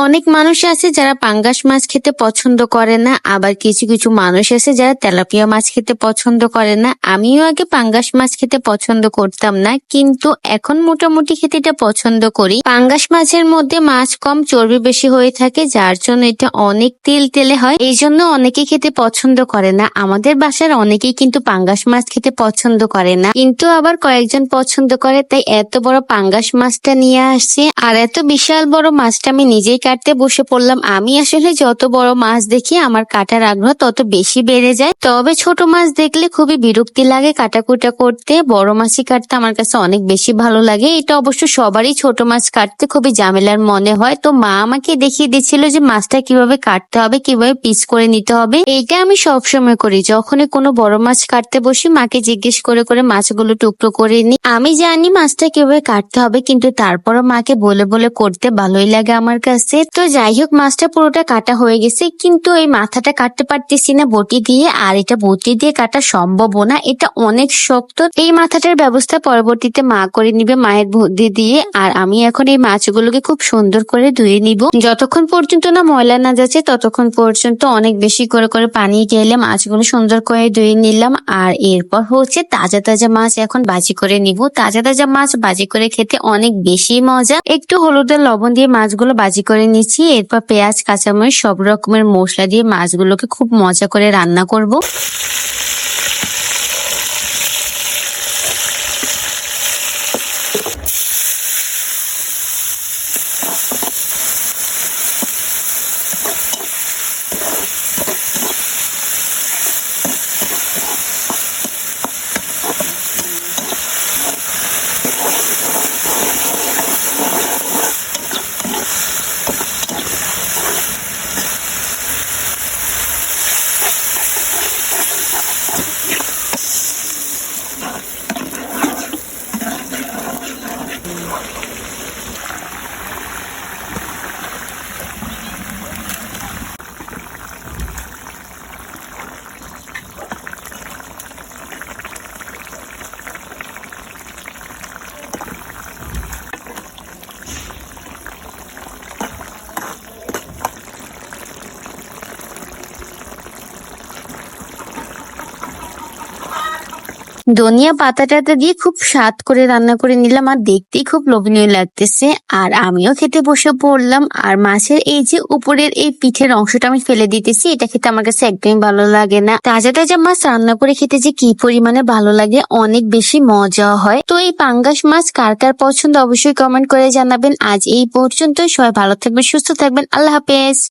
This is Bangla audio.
অনেক মানুষ আছে যারা পাঙ্গাস মাছ খেতে পছন্দ করে না, আবার কিছু কিছু মানুষ আছে যারা তেলাপিয়া মাছ খেতে পছন্দ করে না। আমিও আগে পাঙ্গাস মাছ খেতে পছন্দ করতাম না, কিন্তু এখন মোটামুটি খেতে এটা পছন্দ করি। পাঙ্গাস মাছের মধ্যে মাছ কম, চর্বি বেশি হয়ে থাকে, যার জন্য এটা অনেক তেল তেলে হয়, এই জন্য অনেকে খেতে পছন্দ করে না। আমাদের বাসার অনেকেই কিন্তু পাঙ্গাস মাছ খেতে পছন্দ করে না, কিন্তু আবার কয়েকজন পছন্দ করে, তাই এত বড় পাঙ্গাস মাছটা নিয়ে আসছি। আর এত বিশাল বড় মাছটা আমি নিজেই কাটতে বসে পড়লাম। আমি আসলে যত বড় মাছ দেখি আমার কাটার আগ্রহ তত বেশি বেড়ে যায়, তবে ছোট মাছ দেখলে খুবই বিরক্তি লাগে কাটাকুটা করতে। বড় মাছই কাটতে আমার কাছে অনেক বেশি ভালো লাগে। এটা অবশ্য সবারই ছোট মাছ কাটতে খুবই ঝামেলার মনে হয়। তো মা আমাকে দেখিয়ে দিচ্ছিল যে মাছটা কিভাবে কাটতে হবে, কিভাবে পিস করে নিতে হবে। এইটা আমি সবসময় করি, যখনই কোনো বড় মাছ কাটতে বসি মাকে জিজ্ঞেস করে করে মাছগুলো টুকরো করে নিই। আমি জানি মাছটা কিভাবে কাটতে হবে, কিন্তু তারপরও মাকে বলে বলে করতে ভালোই লাগে আমার কাছে। তো যাই হোক, মাছটা পুরোটা কাটা হয়ে গেছে, কিন্তু এই মাথাটা কাটতে পারতেছি না বটি দিয়ে, আর এটা বটি দিয়ে কাটা সম্ভবও না, এটা অনেক শক্ত। এই মাথাটার ব্যবস্থা পরবর্তীতে মা করে নিবে মায়ের বুদ্ধি দিয়ে। আর আমি এখন এই মাছগুলোকে খুব সুন্দর করে ধুয়ে নিব। যতক্ষণ পর্যন্ত না ময়লা না যাচ্ছে ততক্ষণ পর্যন্ত অনেক বেশি করে করে পানি ঢেলে মাছগুলো সুন্দর করে ধুয়ে নিলাম। আর এরপর হচ্ছে তাজা তাজা মাছ এখন ভাজি করে নিব। তাজা তাজা মাছ ভাজি করে খেতে অনেক বেশি মজা। একটু হলুদ আর লবণ দিয়ে মাছগুলো ভাজি করে নিচ্ছি। এরপর পেঁয়াজ, কাঁচামরিচ সব রকমের মশলা দিয়ে মাছগুলোকে খুব মজা করে রান্না করব। ধনিয়া পাতাটাতে দিয়ে খুব স্বাদ করে রান্না করে নিলাম, আর দেখতেই খুব লোভনীয় লাগতেছে। আর আমিও খেতে বসে পড়লাম। আর মাছের এই যে উপরের এই পিঠের অংশটা আমি ফেলে দিতেছি, এটা খেতে আমার কাছে একদমই ভালো লাগে না। তাজা তাজা মাছ রান্না করে খেতে যে কি পরিমাণে ভালো লাগে, অনেক বেশি মজা হয়। তো এই পাঙ্গাস মাছ কার কার পছন্দ অবশ্যই কমেন্ট করে জানাবেন। আজ এই পর্যন্ত, সবাই ভালো থাকবেন, সুস্থ থাকবেন, আল্লাহ হাফেজ।